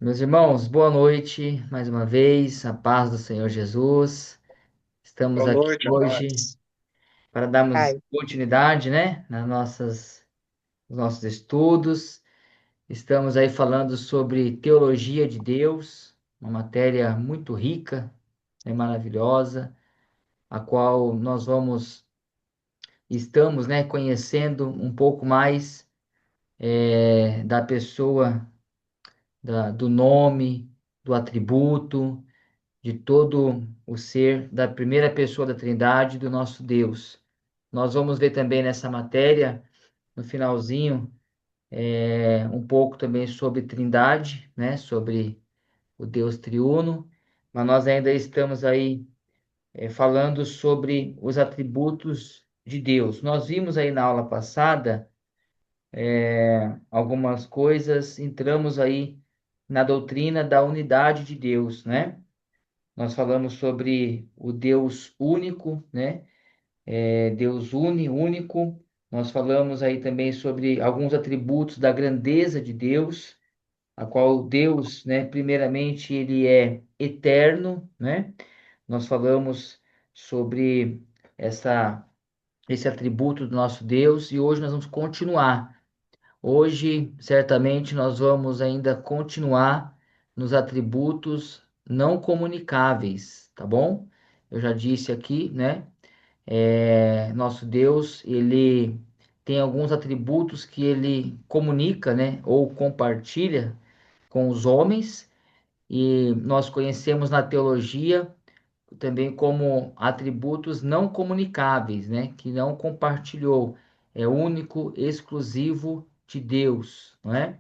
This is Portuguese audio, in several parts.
Meus irmãos, boa noite mais uma vez, a paz do Senhor Jesus. Estamos Boa aqui noite, a hoje paz. para darmos Ai, continuidade, né, nos nossos estudos. Estamos aí falando sobre teologia de Deus, uma matéria muito rica e maravilhosa, a qual estamos, né, conhecendo um pouco mais da pessoa, do nome, do atributo de todo o ser da primeira pessoa da Trindade do nosso Deus. Nós vamos ver também nessa matéria, no finalzinho, um pouco também sobre Trindade, né? Sobre o Deus triuno, mas nós ainda estamos aí falando sobre os atributos de Deus. Nós vimos aí na aula passada algumas coisas, entramos aí na doutrina da unidade de Deus, né? Nós falamos sobre o Deus único, né? Deus único. Nós falamos aí também sobre alguns atributos da grandeza de Deus, a qual Deus, né, primeiramente, ele é eterno, né? Nós falamos sobre essa, esse atributo do nosso Deus e hoje nós vamos continuar. Hoje, certamente, nós vamos ainda continuar nos atributos não comunicáveis, tá bom? Eu já disse aqui, né? Nosso Deus, ele tem alguns atributos que ele comunica, né? Ou compartilha com os homens, e nós conhecemos na teologia também como atributos não comunicáveis, né? Que não compartilhou, é único, exclusivo de Deus, não é?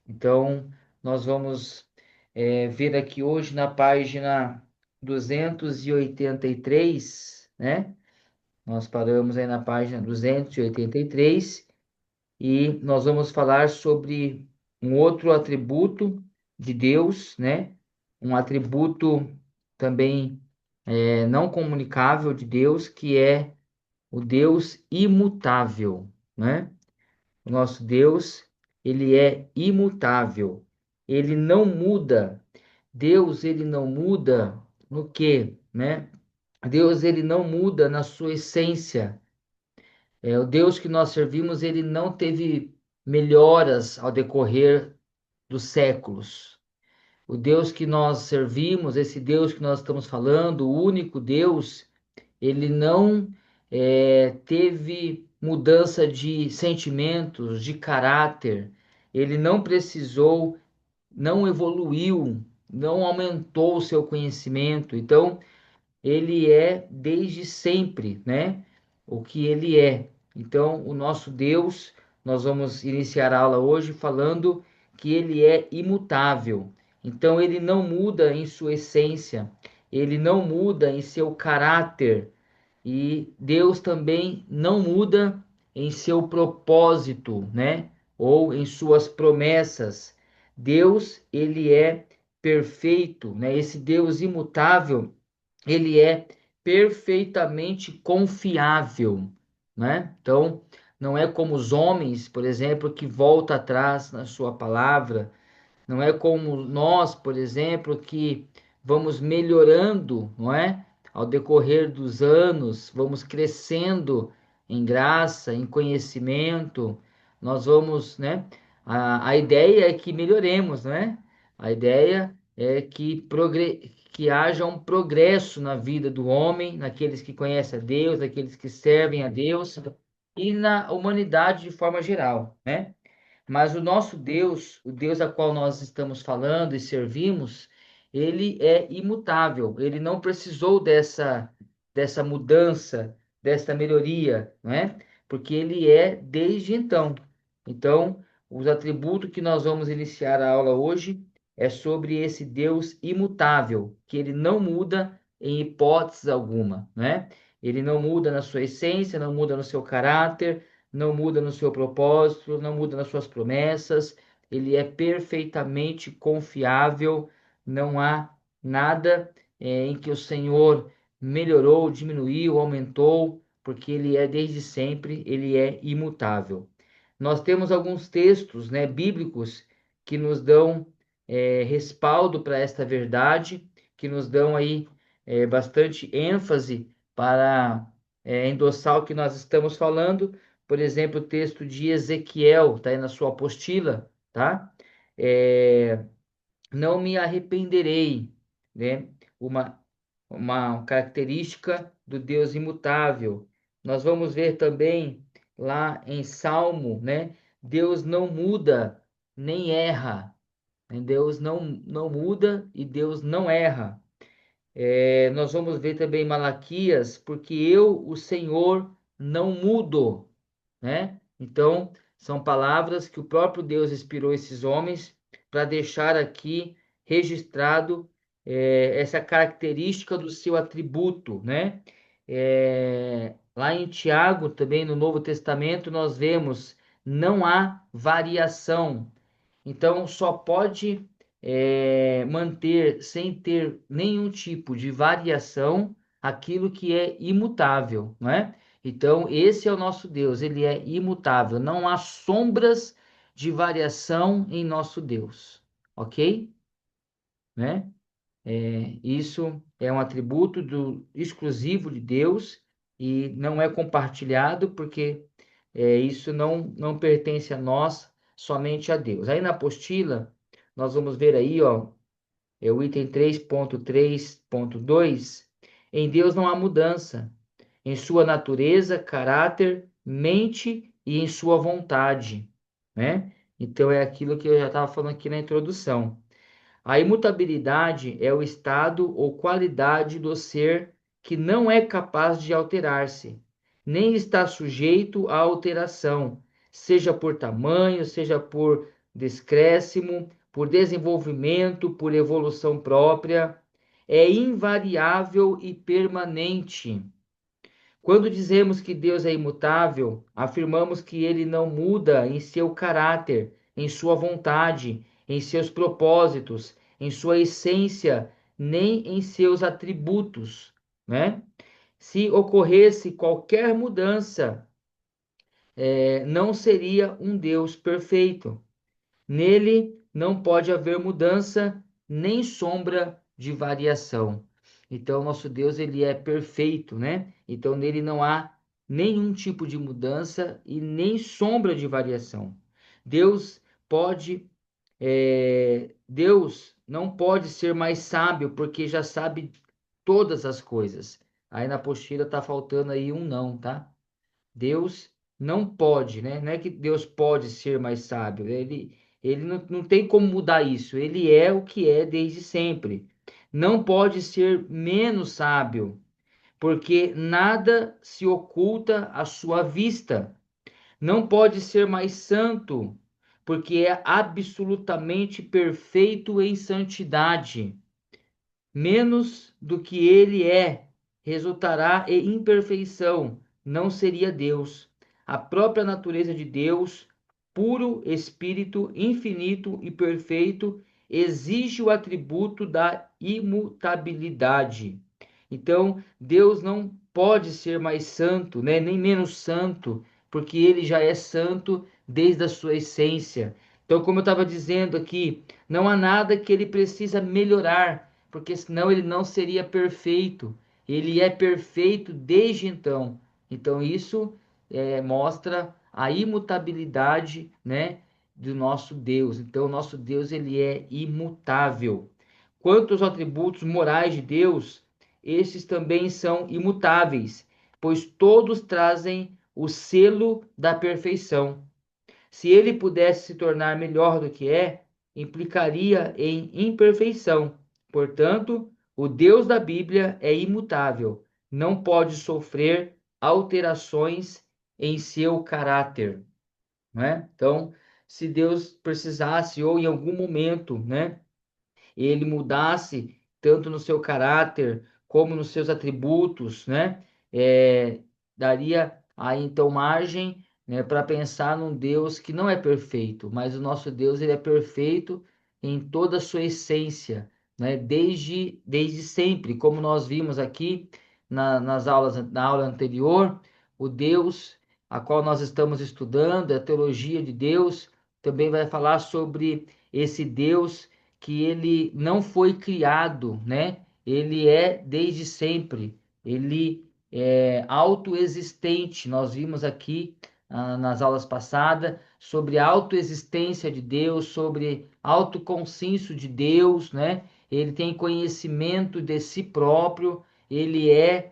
Então, nós vamos ver aqui hoje na página 283, né? Nós paramos aí na página 283 e nós vamos falar sobre um outro atributo de Deus, né? Um atributo também não comunicável de Deus, que é o Deus imutável, né? O nosso Deus, ele é imutável. Ele não muda. Deus, ele não muda no quê, né? Deus, ele não muda na sua essência. O Deus que nós servimos, ele não teve melhoras ao decorrer dos séculos. O Deus que nós servimos, esse Deus que nós estamos falando, o único Deus, ele não teve mudança de sentimentos, de caráter, ele não precisou, não evoluiu, não aumentou o seu conhecimento. Então, ele é desde sempre, né? O que ele é. Então, o nosso Deus, nós vamos iniciar a aula hoje falando que ele é imutável. Então, ele não muda em sua essência, ele não muda em seu caráter, e Deus também não muda em seu propósito, né? Ou em suas promessas. Deus, ele é perfeito, né? Esse Deus imutável, ele é perfeitamente confiável, né? Então, não é como os homens, por exemplo, que volta atrás na sua palavra, não é como nós, por exemplo, que vamos melhorando, não é? Ao decorrer dos anos, vamos crescendo em graça, em conhecimento, nós vamos, né? A ideia é que melhoremos, né? A ideia é que haja um progresso na vida do homem, naqueles que conhecem a Deus, naqueles que servem a Deus e na humanidade de forma geral, né? Mas o nosso Deus, o Deus a qual nós estamos falando e servimos, ele é imutável. Ele não precisou dessa mudança, dessa melhoria, não é? Porque ele é desde então. Então, os atributos que nós vamos iniciar a aula hoje é sobre esse Deus imutável, que ele não muda em hipótese alguma, né? Ele não muda na sua essência, não muda no seu caráter, não muda no seu propósito, não muda nas suas promessas, ele é perfeitamente confiável, não há nada em que o Senhor melhorou, diminuiu, aumentou, porque ele é desde sempre, ele é imutável. Nós temos alguns textos, né, bíblicos que nos dão respaldo para esta verdade, que nos dão aí bastante ênfase para endossar o que nós estamos falando. Por exemplo, o texto de Ezequiel, está aí na sua apostila, tá? É, não me arrependerei, né? Uma, uma característica do Deus imutável. Nós vamos ver também lá em Salmo, né? Deus não muda nem erra. Né? Deus não muda e Deus não erra. Nós vamos ver também Malaquias, porque eu, o Senhor, não mudo, né? Então, são palavras que o próprio Deus inspirou esses homens para deixar aqui registrado essa característica do seu atributo, né? Lá em Tiago, também no Novo Testamento, nós vemos não há variação. Então, só pode manter sem ter nenhum tipo de variação aquilo que é imutável, não é? Então, esse é o nosso Deus, ele é imutável, não há sombras de variação em nosso Deus, ok? Né? Isso é um atributo exclusivo de Deus e não é compartilhado porque isso não pertence a nós, somente a Deus. Aí na apostila, nós vamos ver aí, ó, o item 3.3.2, em Deus não há mudança, em sua natureza, caráter, mente e em sua vontade, né? Então é aquilo que eu já estava falando aqui na introdução. A imutabilidade é o estado ou qualidade do ser que não é capaz de alterar-se, nem está sujeito à alteração, seja por tamanho, seja por descréscimo, por desenvolvimento, por evolução própria. É invariável e permanente. Quando dizemos que Deus é imutável, afirmamos que ele não muda em seu caráter, em sua vontade, em seus propósitos, em sua essência, nem em seus atributos, né? Se ocorresse qualquer mudança, não seria um Deus perfeito. Nele não pode haver mudança nem sombra de variação. Então, nosso Deus, ele é perfeito, né? Então, nele não há nenhum tipo de mudança e nem sombra de variação. Deus Deus não pode ser mais sábio porque já sabe todas as coisas. Aí na apostila tá faltando aí um não, tá? Deus não pode, né? Não é que Deus pode ser mais sábio, ele não tem como mudar isso, ele é o que é desde sempre. Não pode ser menos sábio, porque nada se oculta à sua vista. Não pode ser mais santo, porque é absolutamente perfeito em santidade. Menos do que ele é, resultará em imperfeição, não seria Deus. A própria natureza de Deus, puro espírito, infinito e perfeito, exige o atributo da imutabilidade. Então, Deus não pode ser mais santo, né? Nem menos santo, porque ele já é santo desde a sua essência. Então, como eu estava dizendo aqui, não há nada que ele precisa melhorar, porque senão ele não seria perfeito. Ele é perfeito desde então. Então isso mostra a imutabilidade, né, do nosso Deus. Então nosso Deus ele é imutável. Quanto aos atributos morais de Deus, esses também são imutáveis, pois todos trazem o selo da perfeição. Se ele pudesse se tornar melhor do que é, implicaria em imperfeição. Portanto, o Deus da Bíblia é imutável, não pode sofrer alterações em seu caráter, né? Então, se Deus precisasse ou em algum momento, né, ele mudasse tanto no seu caráter como nos seus atributos, né? É, daria aí então margem, né, para pensar num Deus que não é perfeito, mas o nosso Deus ele é perfeito em toda a sua essência, né? Desde sempre, como nós vimos aqui na aula anterior, o Deus a qual nós estamos estudando, a teologia de Deus, também vai falar sobre esse Deus que ele não foi criado, né? Ele é desde sempre. Ele é autoexistente. Nós vimos aqui nas aulas passadas sobre a autoexistência de Deus, sobre autoconsciência de Deus, né? Ele tem conhecimento de si próprio, ele é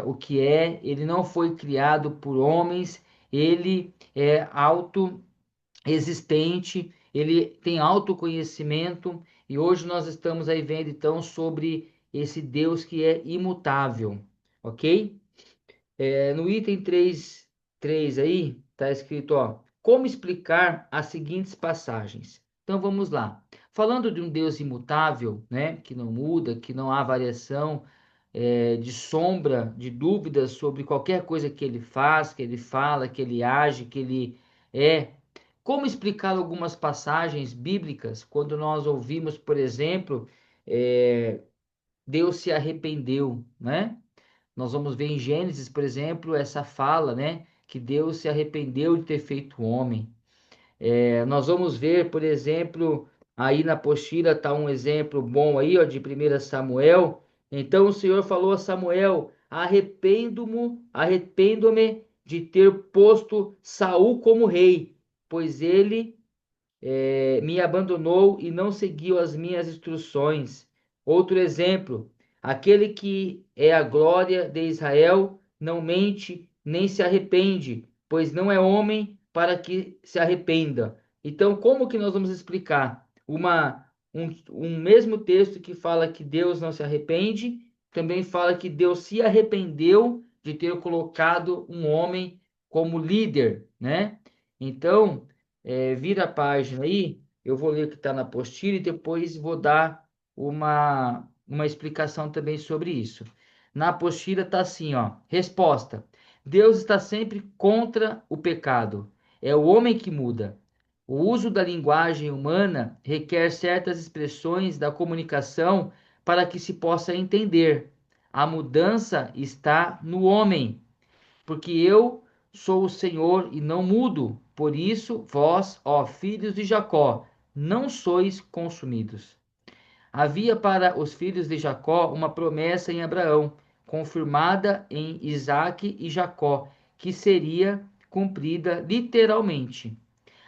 o que é, ele não foi criado por homens, ele é autoexistente, ele tem autoconhecimento, e hoje nós estamos aí vendo então sobre esse Deus que é imutável, ok? No item 3 aí, está escrito, ó, como explicar as seguintes passagens. Então vamos lá. Falando de um Deus imutável, né, que não muda, que não há variação, de sombra, de dúvidas sobre qualquer coisa que ele faz, que ele fala, que ele age, que ele é. Como explicar algumas passagens bíblicas quando nós ouvimos, por exemplo, Deus se arrependeu, né? Nós vamos ver em Gênesis, por exemplo, essa fala, né? Que Deus se arrependeu de ter feito o homem. Nós vamos ver, por exemplo, aí na apostila está um exemplo bom aí, ó, de 1 Samuel. Então o Senhor falou a Samuel: arrependo-me de ter posto Saul como rei, pois ele me abandonou e não seguiu as minhas instruções. Outro exemplo, aquele que é a glória de Israel não mente nem se arrepende, pois não é homem para que se arrependa. Então, como que nós vamos explicar um mesmo texto que fala que Deus não se arrepende, também fala que Deus se arrependeu de ter colocado um homem como líder, né? Então, vira a página aí, eu vou ler o que está na apostila e depois vou dar uma explicação também sobre isso. Na apostila está assim, ó, resposta: Deus está sempre contra o pecado. É o homem que muda. O uso da linguagem humana requer certas expressões da comunicação para que se possa entender. A mudança está no homem, porque eu sou o Senhor e não mudo. Por isso, vós, ó filhos de Jacó, não sois consumidos. Havia para os filhos de Jacó uma promessa em Abraão, confirmada em Isaque e Jacó, que seria cumprida literalmente.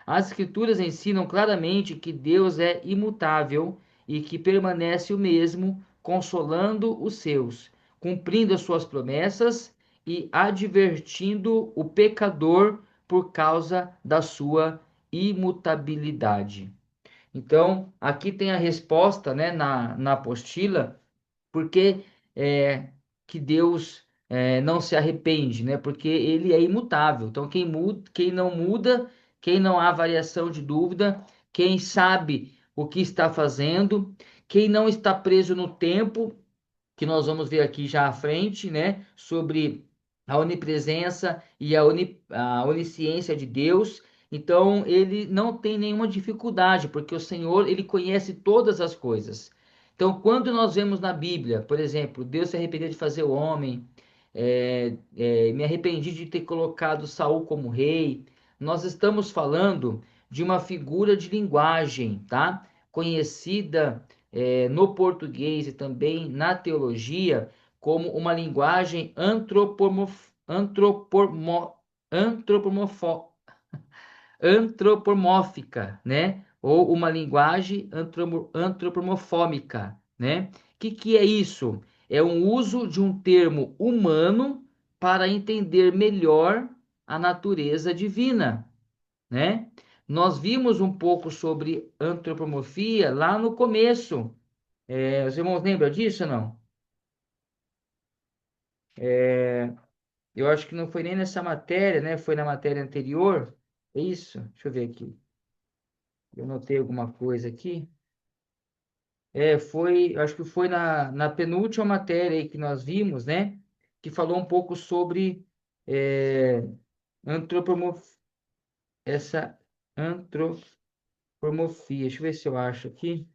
As Escrituras ensinam claramente que Deus é imutável e que permanece o mesmo, consolando os seus, cumprindo as suas promessas e advertindo o pecador por causa da sua imutabilidade. Então, aqui tem a resposta, né, na apostila, porque que Deus não se arrepende, né? Porque ele é imutável. Então, quem não muda, quem não há variação de dúvida, quem sabe o que está fazendo, quem não está preso no tempo, que nós vamos ver aqui já à frente, né? Sobre a onipresença e a onisciência de Deus. Então, ele não tem nenhuma dificuldade, porque o Senhor, ele conhece todas as coisas. Então, quando nós vemos na Bíblia, por exemplo, Deus se arrependeu de fazer o homem, me arrependi de ter colocado Saul como rei, nós estamos falando de uma figura de linguagem, tá? Conhecida no português e também na teologia como uma linguagem antropomorfo- antropomórfica, né? Ou uma linguagem antropomorfômica, né? Que é isso? É um uso de um termo humano para entender melhor a natureza divina, né? Nós vimos um pouco sobre antropomorfia lá no começo. Os irmãos lembram disso ou não? Eu acho que não foi nem nessa matéria, né? Foi na matéria anterior. É isso? Deixa eu ver aqui. Eu notei alguma coisa aqui. Acho que foi na penúltima matéria aí que nós vimos, né? Que falou um pouco sobre é, antropomorf... essa antropomorfia. Deixa eu ver se eu acho aqui.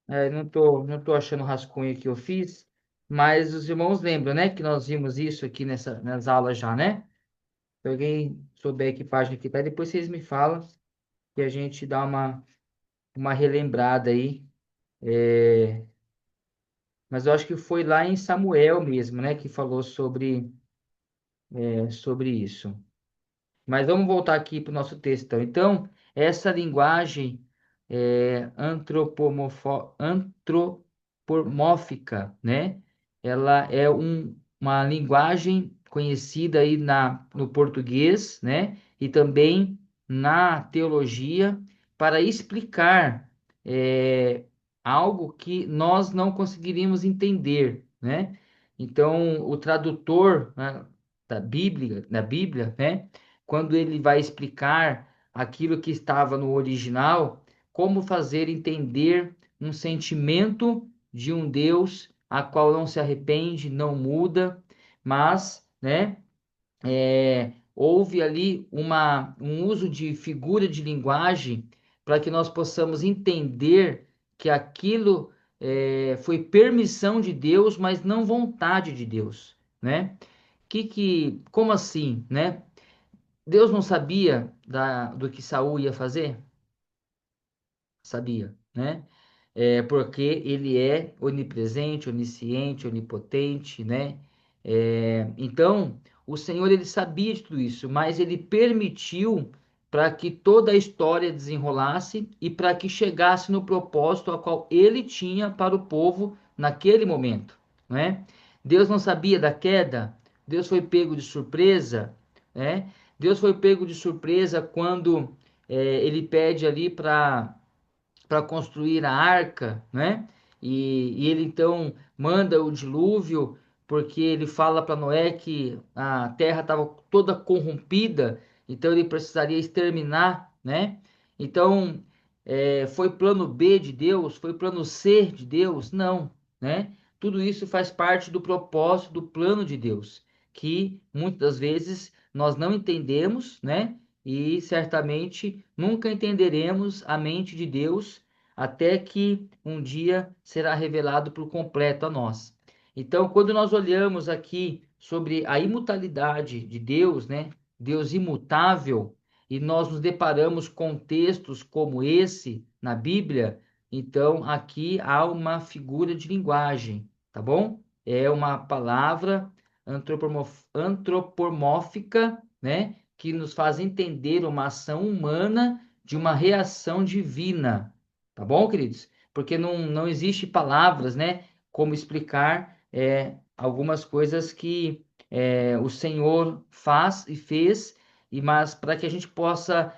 Não tô achando o rascunho que eu fiz, mas os irmãos lembram, né? Que nós vimos isso aqui nas aulas já, né? Se alguém souber que página que tá, depois vocês me falam que a gente dá uma relembrada aí. É, mas eu acho que foi lá em Samuel mesmo, né, que falou sobre isso. Mas vamos voltar aqui para o nosso texto. Então, essa linguagem antropomórfica, né? Ela é uma linguagem conhecida aí no português, né? E também na teologia para explicar é, algo que nós não conseguiríamos entender, né? Então, o tradutor, né, da Bíblia, né? Quando ele vai explicar aquilo que estava no original, como fazer entender um sentimento de um Deus a qual não se arrepende, não muda, mas, né, houve ali um uso de figura de linguagem para que nós possamos entender que aquilo foi permissão de Deus, mas não vontade de Deus, né? Como assim, né? Deus não sabia do que Saul ia fazer? Sabia, né? Porque ele é onipresente, onisciente, onipotente, né? Então, o Senhor ele sabia de tudo isso, mas ele permitiu para que toda a história desenrolasse e para que chegasse no propósito a qual ele tinha para o povo naquele momento, né? Deus não sabia da queda, Deus foi pego de surpresa, né? Deus foi pego de surpresa quando ele pede ali para construir a arca, né? E ele então manda o dilúvio, porque ele fala para Noé que a terra estava toda corrompida, então ele precisaria exterminar, né? Então, foi plano B de Deus? Foi plano C de Deus? Não, né? Tudo isso faz parte do propósito, do plano de Deus, que muitas das vezes nós não entendemos, né? E certamente nunca entenderemos a mente de Deus até que um dia será revelado por completo a nós. Então, quando nós olhamos aqui sobre a imutabilidade de Deus, né? Deus imutável, e nós nos deparamos com textos como esse na Bíblia, então aqui há uma figura de linguagem, tá bom? É uma palavra antropomórfica, né? Que nos faz entender uma ação humana de uma reação divina, tá bom, queridos? Porque não existe palavras, né? Como explicar algumas coisas que o Senhor faz e fez, mas para que a gente possa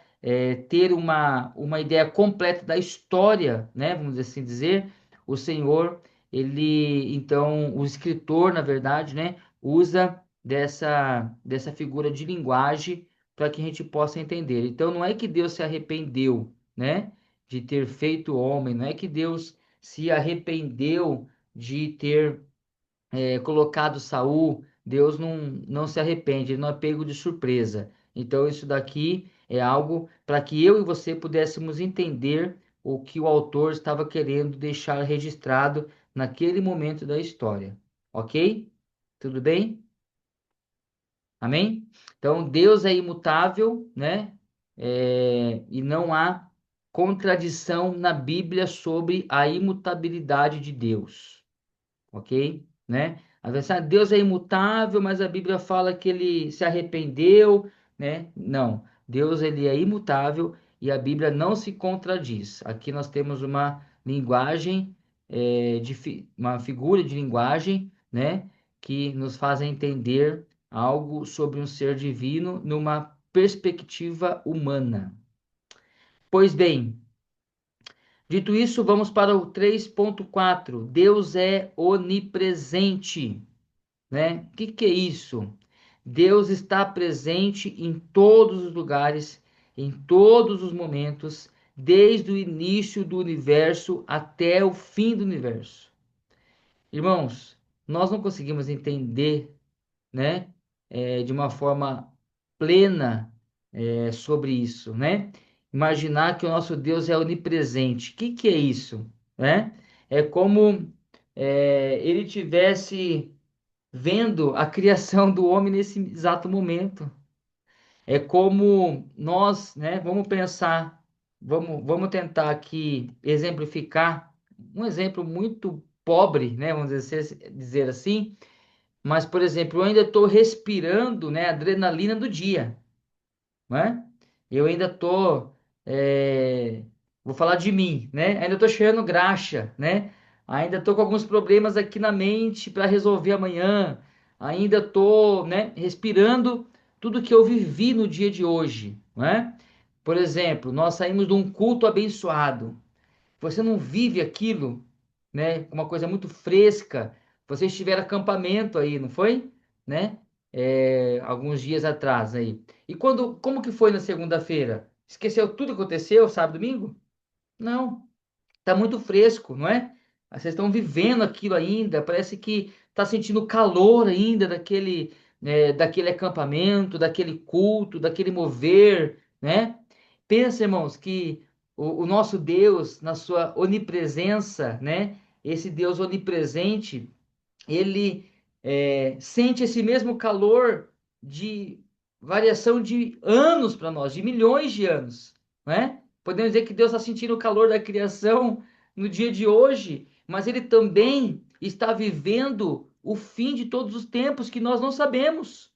ter uma ideia completa da história, né? Vamos assim dizer, o Senhor, então, o escritor, na verdade, né? Usa dessa figura de linguagem para que a gente possa entender. Então, não é que Deus se arrependeu, né, de ter feito o homem, não é que Deus se arrependeu de ter colocado Saul. Deus não se arrepende, ele não é pego de surpresa. Então, isso daqui é algo para que eu e você pudéssemos entender o que o autor estava querendo deixar registrado naquele momento da história. Ok? Tudo bem? Amém? Então, Deus é imutável, né? E não há contradição na Bíblia sobre a imutabilidade de Deus, ok? Né? A versão, Deus é imutável, mas a Bíblia fala que ele se arrependeu, né? Não, Deus ele é imutável e a Bíblia não se contradiz. Aqui nós temos uma linguagem, uma figura de linguagem, né? Que nos faz entender algo sobre um ser divino numa perspectiva humana. Pois bem, dito isso, vamos para o 3.4. Deus é onipresente, né? O que é isso? Deus está presente em todos os lugares, em todos os momentos, desde o início do universo até o fim do universo. Irmãos, nós não conseguimos entender, né, de uma forma plena, sobre isso, né? Imaginar que o nosso Deus é onipresente. O que é isso, né? É como ele tivesse vendo a criação do homem nesse exato momento. É como nós, né? Vamos pensar, vamos tentar aqui exemplificar um exemplo muito pobre, né? Vamos dizer assim. Mas, por exemplo, eu ainda estou respirando, né, a adrenalina do dia, né? Eu ainda estou, vou falar de mim, né? Ainda estou cheirando graxa, né? Ainda estou com alguns problemas aqui na mente para resolver amanhã. Ainda estou, né, respirando tudo que eu vivi no dia de hoje, né? Por exemplo, nós saímos de um culto abençoado. Você não vive aquilo, né? Uma coisa muito fresca. Vocês tiveram acampamento aí, não foi? Né? Alguns dias atrás aí. E como que foi na segunda-feira? Esqueceu tudo que aconteceu, sábado, domingo? Não. Tá muito fresco, não é? Vocês estão vivendo aquilo ainda, parece que tá sentindo o calor ainda daquele acampamento, daquele culto, daquele mover, né? Pensa, irmãos, que o nosso Deus, na sua onipresença, né? Esse Deus onipresente, ele sente esse mesmo calor de variação de anos para nós, de milhões de anos, né? Podemos dizer que Deus está sentindo o calor da criação no dia de hoje, mas ele também está vivendo o fim de todos os tempos que nós não sabemos.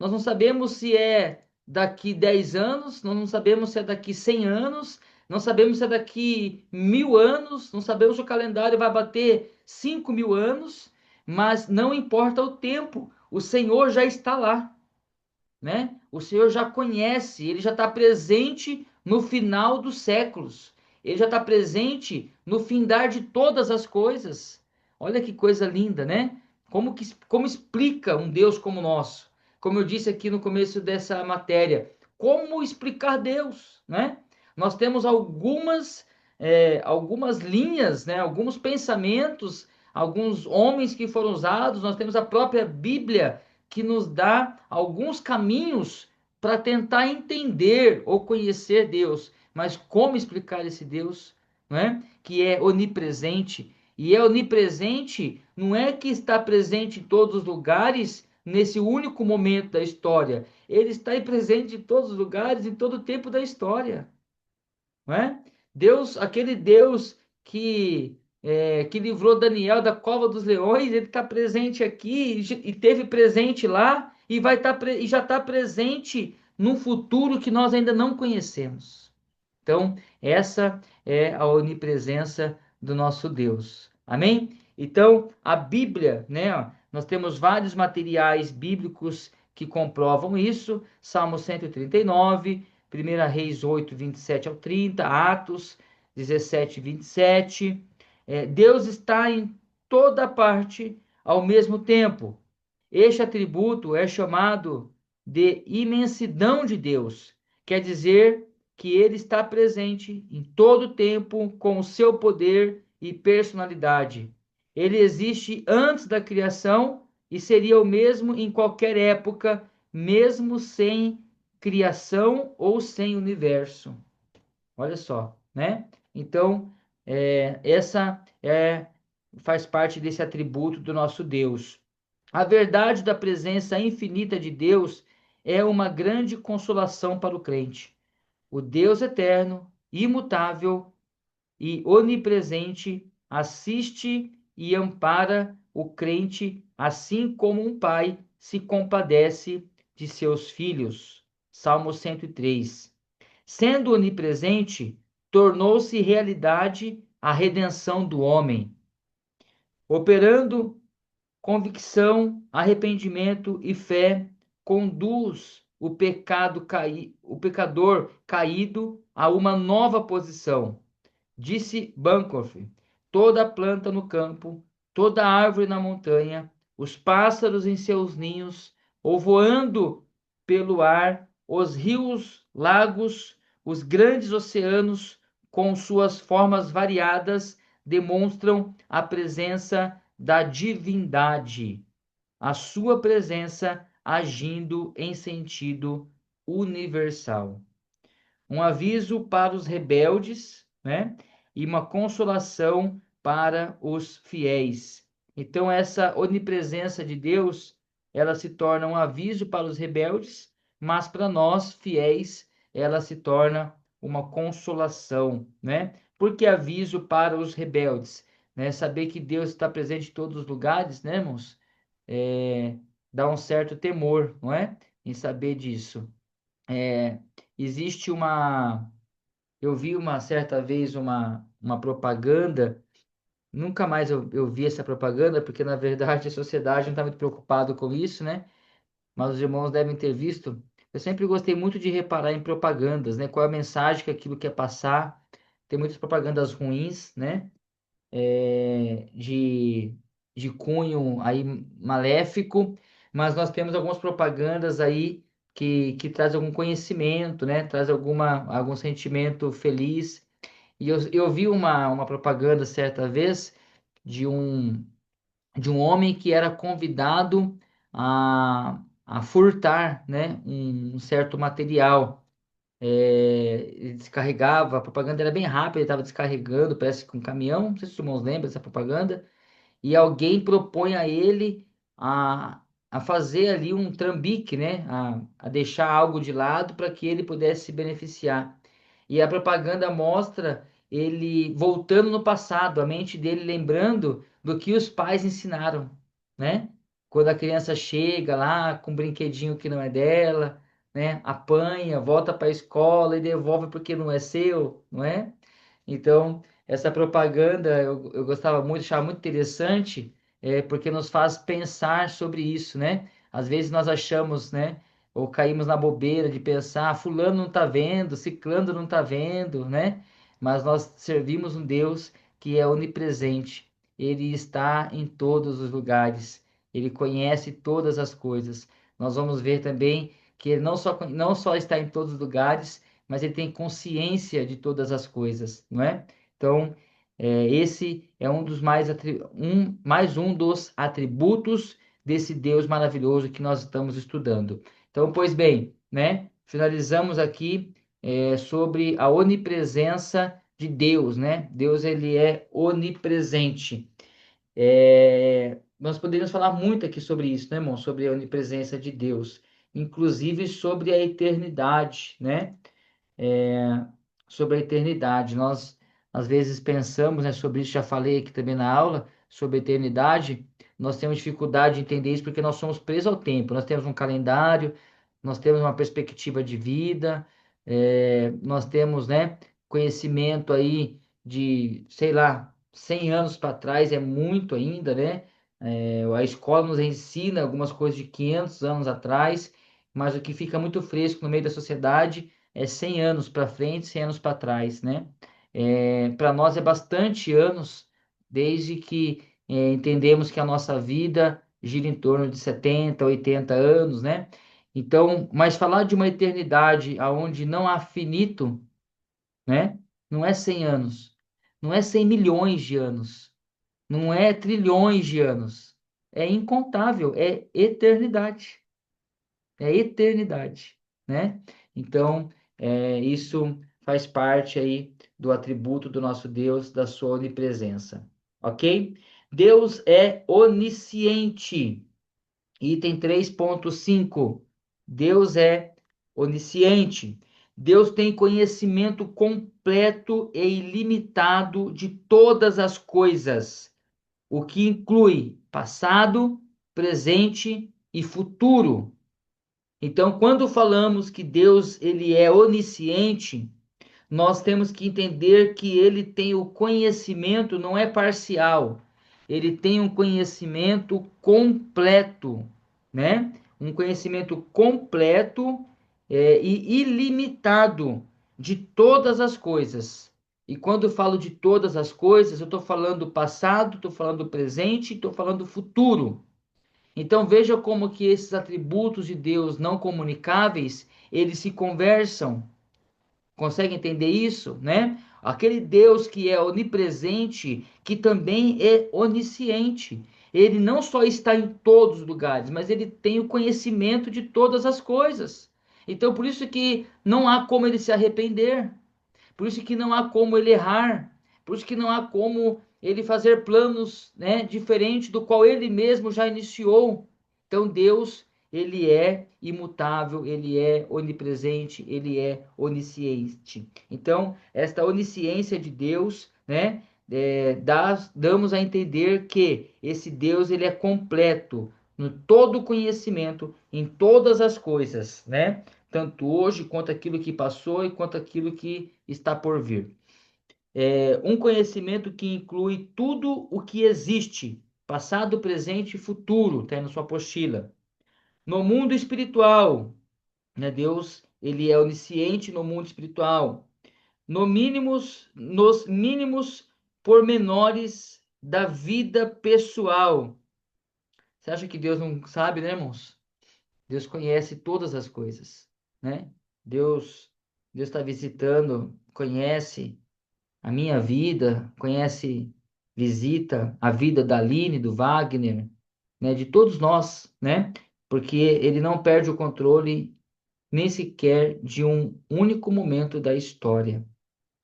Nós não sabemos se é daqui 10 anos, nós não sabemos se é daqui 100 anos, não sabemos se é daqui 1000 anos, não sabemos se o calendário vai bater 5000 anos, mas não importa o tempo, o Senhor já está lá, né? O Senhor já conhece, ele já está presente no final dos séculos, ele já está presente no findar de todas as coisas. Olha que coisa linda, né? Como explica um Deus como o nosso? Como eu disse aqui no começo dessa matéria, como explicar Deus, né? Nós temos algumas linhas, né? Alguns pensamentos, alguns homens que foram usados, nós temos a própria Bíblia que nos dá alguns caminhos para tentar entender ou conhecer Deus. Mas como explicar esse Deus, não é? Que é onipresente. E é onipresente, não é que está presente em todos os lugares nesse único momento da história. Ele está presente em todos os lugares, em todo o tempo da história, não é? Deus, aquele Deus que livrou Daniel da cova dos leões, ele está presente aqui e teve presente lá e vai estar e já está presente num futuro que nós ainda não conhecemos. Então, essa é a onipresença do nosso Deus. Amém? Então, a Bíblia, né? Ó, nós temos vários materiais bíblicos que comprovam isso. Salmo 139, 1 Reis 8, 27 ao 30, Atos 17, 27. Deus está em toda parte ao mesmo tempo. Este atributo é chamado de imensidão de Deus. Quer dizer que ele está presente em todo o tempo com o seu poder e personalidade. Ele existe antes da criação e seria o mesmo em qualquer época, mesmo sem criação ou sem universo. Olha só, né? Então, essa faz parte desse atributo do nosso Deus. A verdade da presença infinita de Deus é uma grande consolação para o crente. O Deus eterno, imutável e onipresente assiste e ampara o crente, assim como um pai se compadece de seus filhos. Salmo 103. Sendo onipresente, tornou-se realidade a redenção do homem, operando convicção, arrependimento e fé conduz o pecador caído a uma nova posição. Disse Bancroft: toda planta no campo, toda árvore na montanha, os pássaros em seus ninhos, ou voando pelo ar, os rios, lagos, os grandes oceanos, com suas formas variadas, demonstram a presença da divindade, a sua presença agindo em sentido universal. Um aviso para os rebeldes, né? E uma consolação para os fiéis. Então essa onipresença de Deus, ela se torna um aviso para os rebeldes, mas para nós fiéis, ela se torna uma consolação, né? Porque aviso para os rebeldes, né? Saber que Deus está presente em todos os lugares, né, irmãos? É, dá um certo temor, não é? Em saber disso. É, existe uma. Eu vi uma certa vez uma propaganda, nunca mais eu vi essa propaganda, porque na verdade a sociedade não está muito preocupado com isso, né? Mas os irmãos devem ter visto. Eu sempre gostei muito de reparar em propagandas, né? Qual é a mensagem que aquilo quer passar. Tem muitas propagandas ruins, né? De cunho aí maléfico, mas nós temos algumas propagandas aí que traz algum conhecimento, né? Traz algum sentimento feliz. E eu vi uma propaganda certa vez de um homem que era convidado a furtar, né, um certo material. Ele descarregava, a propaganda era bem rápida, ele estava descarregando, parece que um caminhão, não sei se os irmãos lembram dessa propaganda, e alguém propõe a ele a fazer ali um trambique, né? A deixar algo de lado para que ele pudesse se beneficiar. E a propaganda mostra ele voltando no passado, a mente dele lembrando do que os pais ensinaram, né? Quando a criança chega lá com um brinquedinho que não é dela, né? Apanha, volta para a escola e devolve porque não é seu, não é? Então, essa propaganda eu gostava muito, achava muito interessante, porque nos faz pensar sobre isso, né? Às vezes nós achamos, né, ou caímos na bobeira de pensar, fulano não está vendo, ciclano não está vendo, né? Mas nós servimos um Deus que é onipresente. Ele está em todos os lugares. Ele conhece todas as coisas. Nós vamos ver também que ele não só está em todos os lugares, mas ele tem consciência de todas as coisas, não é? Então, esse é mais um dos atributos desse Deus maravilhoso que nós estamos estudando. Então, pois bem, né? Finalizamos aqui sobre a onipresença de Deus, né? Deus ele é onipresente. Nós poderíamos falar muito aqui sobre isso, né, irmão? Sobre a onipresença de Deus, inclusive sobre a eternidade, né? é, Sobre a eternidade. Nós, às vezes, pensamos, né, sobre isso, já falei aqui também na aula, sobre a eternidade. Nós temos dificuldade de entender isso porque nós somos presos ao tempo. Nós temos um calendário, nós temos uma perspectiva de vida, nós temos, né, conhecimento aí de, sei lá, 100 anos para trás é muito ainda, né? A escola nos ensina algumas coisas de 500 anos atrás, mas o que fica muito fresco no meio da sociedade 100 anos para frente, 100 anos para trás, né? Para nós é bastante anos, desde que entendemos que a nossa vida gira em torno de 70, 80 anos, né? Então, mas falar de uma eternidade aonde não há finito, né? Não é 100 anos, não é 100 milhões de anos, não é trilhões de anos, é incontável, é eternidade. É eternidade, né? Então, isso faz parte aí do atributo do nosso Deus, da sua onipresença, ok? Deus é onisciente. Item 3.5. Deus é onisciente. Deus tem conhecimento completo e ilimitado de todas as coisas, o que inclui passado, presente e futuro. Então, quando falamos que Deus ele é onisciente, nós temos que entender que ele tem o conhecimento, não é parcial. Ele tem um conhecimento completo, né? Um conhecimento completo e ilimitado de todas as coisas. E quando eu falo de todas as coisas, eu estou falando passado, estou falando presente, estou falando futuro. Então veja como que esses atributos de Deus não comunicáveis, eles se conversam. Consegue entender isso, né? Aquele Deus que é onipresente, que também é onisciente. Ele não só está em todos os lugares, mas ele tem o conhecimento de todas as coisas. Então por isso que não há como ele se arrepender. Por isso que não há como ele errar, por isso que não há como ele fazer planos, né, diferente do qual ele mesmo já iniciou. Então Deus, ele é imutável, ele é onipresente, ele é onisciente. Então, esta onisciência de Deus, né, damos a entender que esse Deus ele é completo no todo o conhecimento, em todas as coisas, né? Tanto hoje quanto aquilo que passou e quanto aquilo que está por vir. É um conhecimento que inclui tudo o que existe, passado, presente e futuro, está aí na sua apostila. No mundo espiritual, né, Deus, ele é onisciente no mundo espiritual. Nos mínimos pormenores da vida pessoal. Você acha que Deus não sabe, né, irmãos? Deus conhece todas as coisas, né? Deus, Deus está visitando, conhece a minha vida, conhece, visita a vida da Aline, do Wagner, né? De todos nós, né? Porque ele não perde o controle nem sequer de um único momento da história,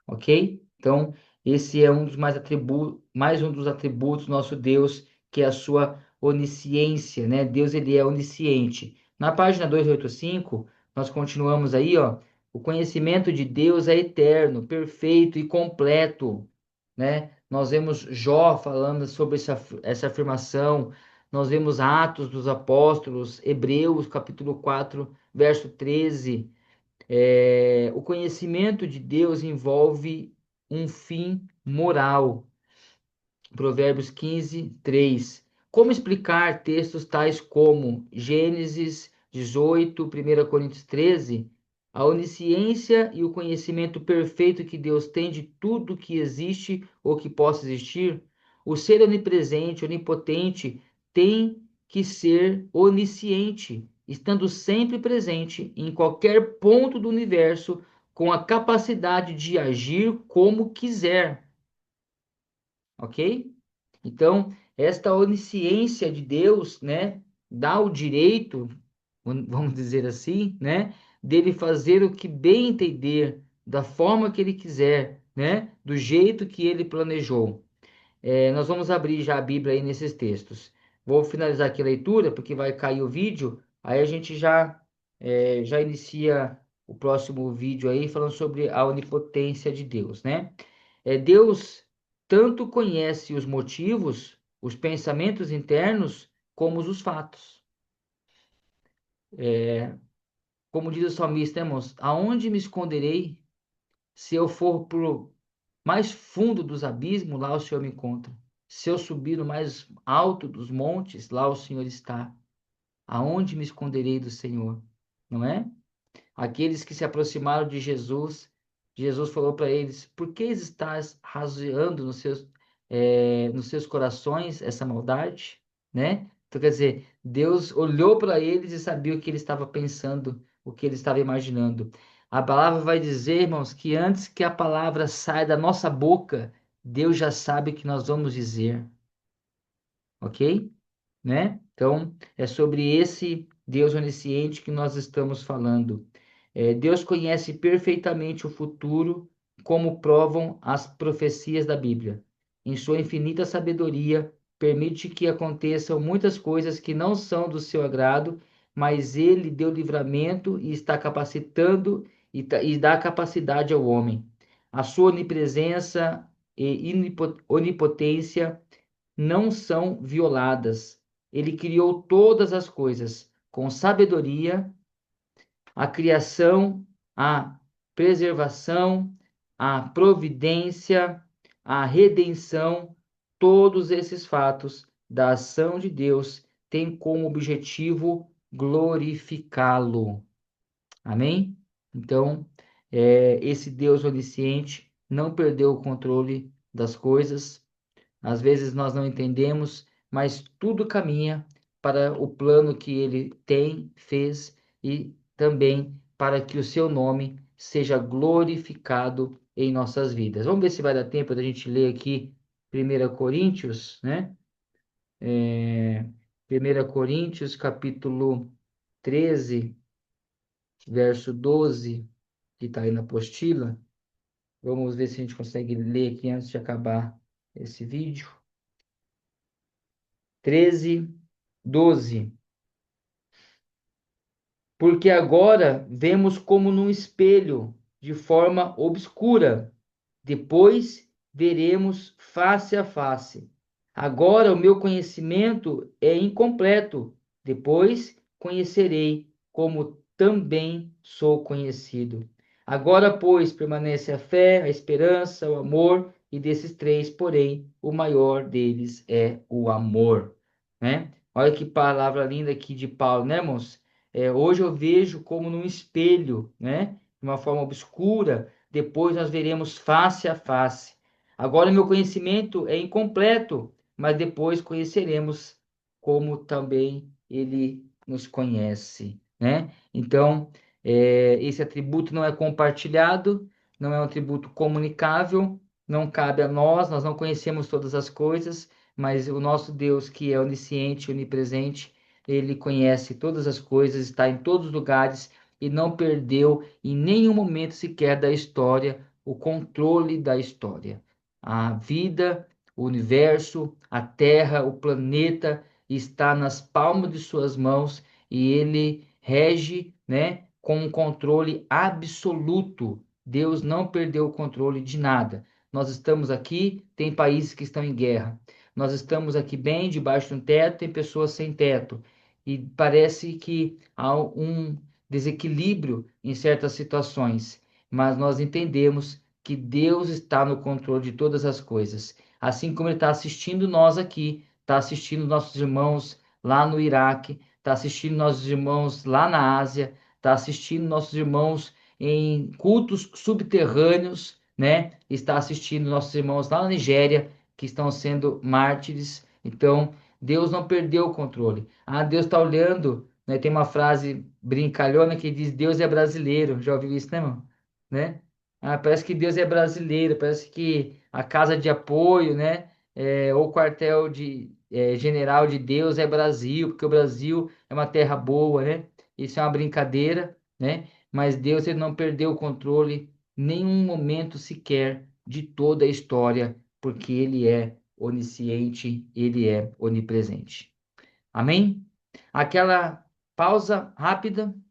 ok? Então, esse é um dos mais um dos atributos do nosso Deus, que é a sua onisciência, né? Deus, ele é onisciente. Na página 285, nós continuamos aí, ó. O conhecimento de Deus é eterno, perfeito e completo, né? Nós vemos Jó falando sobre essa afirmação, nós vemos Atos dos Apóstolos, Hebreus, capítulo 4, verso 13. O conhecimento de Deus envolve um fim moral. Provérbios 15, 3. Como explicar textos tais como Gênesis 18, 1 Coríntios 13? A onisciência e o conhecimento perfeito que Deus tem de tudo que existe ou que possa existir? O ser onipresente, onipotente, tem que ser onisciente, estando sempre presente em qualquer ponto do universo, com a capacidade de agir como quiser, ok? Então, esta onisciência de Deus, né, dá o direito, vamos dizer assim, né, dele fazer o que bem entender, da forma que ele quiser, né, do jeito que ele planejou. Nós vamos abrir já a Bíblia aí nesses textos. Vou finalizar aqui a leitura, porque vai cair o vídeo, aí a gente já inicia o próximo vídeo aí, falando sobre a onipotência de Deus, né? Deus tanto conhece os motivos, os pensamentos internos, como os fatos. Como diz o salmista, irmãos, aonde me esconderei se eu for pro mais fundo dos abismos, lá o Senhor me encontra. Se eu subir no mais alto dos montes, lá o Senhor está. Aonde me esconderei do Senhor? Não é? Aqueles que se aproximaram de Jesus, Jesus falou para eles: por que estás raseando nos seus corações essa maldade? Né? Então, quer dizer, Deus olhou para eles e sabia o que ele estava pensando, o que ele estava imaginando. A palavra vai dizer, irmãos, que antes que a palavra saia da nossa boca, Deus já sabe o que nós vamos dizer, ok? Né? Então, é sobre esse Deus onisciente que nós estamos falando. Deus conhece perfeitamente o futuro, como provam as profecias da Bíblia. Em sua infinita sabedoria, permite que aconteçam muitas coisas que não são do seu agrado, mas ele deu livramento e está capacitando e dá capacidade ao homem. A sua onipresença e onipotência não são violadas. Ele criou todas as coisas com sabedoria, a criação, a preservação, a providência, a redenção, todos esses fatos da ação de Deus têm como objetivo glorificá-lo. Amém? Então, esse Deus onisciente não perdeu o controle das coisas. Às vezes nós não entendemos, mas tudo caminha para o plano que ele tem, fez e também para que o seu nome seja glorificado em nossas vidas. Vamos ver se vai dar tempo da gente ler aqui 1 Coríntios, né? 1 Coríntios, capítulo 13, verso 12, que está aí na apostila. Vamos ver se a gente consegue ler aqui antes de acabar esse vídeo. 13, 12. Porque agora vemos como num espelho, de forma obscura. Depois veremos face a face. Agora o meu conhecimento é incompleto. Depois conhecerei como também sou conhecido. Agora, pois, permanece a fé, a esperança, o amor, e desses três, porém, o maior deles é o amor, né? Olha que palavra linda aqui de Paulo, né, irmãos? Hoje eu vejo como num espelho, né? De uma forma obscura, depois nós veremos face a face. Agora, meu conhecimento é incompleto, mas depois conheceremos como também ele nos conhece, né? Então, esse atributo não é compartilhado, não é um atributo comunicável, não cabe a nós, nós não conhecemos todas as coisas, mas o nosso Deus, que é onisciente, onipresente, ele conhece todas as coisas, está em todos os lugares e não perdeu em nenhum momento sequer da história o controle da história. A vida, o universo, a Terra, o planeta está nas palmas de suas mãos e ele rege, né, com um controle absoluto. Deus não perdeu o controle de nada. Nós estamos aqui, tem países que estão em guerra. Nós estamos aqui bem debaixo de um teto, tem pessoas sem teto. E parece que há um desequilíbrio em certas situações, mas nós entendemos que Deus está no controle de todas as coisas. Assim como Ele está assistindo nós aqui, está assistindo nossos irmãos lá no Iraque, está assistindo nossos irmãos lá na Ásia, está assistindo nossos irmãos em cultos subterrâneos, né? Está assistindo nossos irmãos lá na Nigéria, que estão sendo mártires. Então, Deus não perdeu o controle. Ah, Deus está olhando, né? Tem uma frase brincalhona que diz: Deus é brasileiro. Já ouviu isso, né, irmão? Né? Ah, parece que Deus é brasileiro, parece que a casa de apoio, né? Ou quartel de general de Deus é Brasil, porque o Brasil é uma terra boa, né? Isso é uma brincadeira, né? Mas Deus ele não perdeu o controle nenhum momento sequer de toda a história, porque Ele é onisciente, Ele é onipresente. Amém? Aquela pausa rápida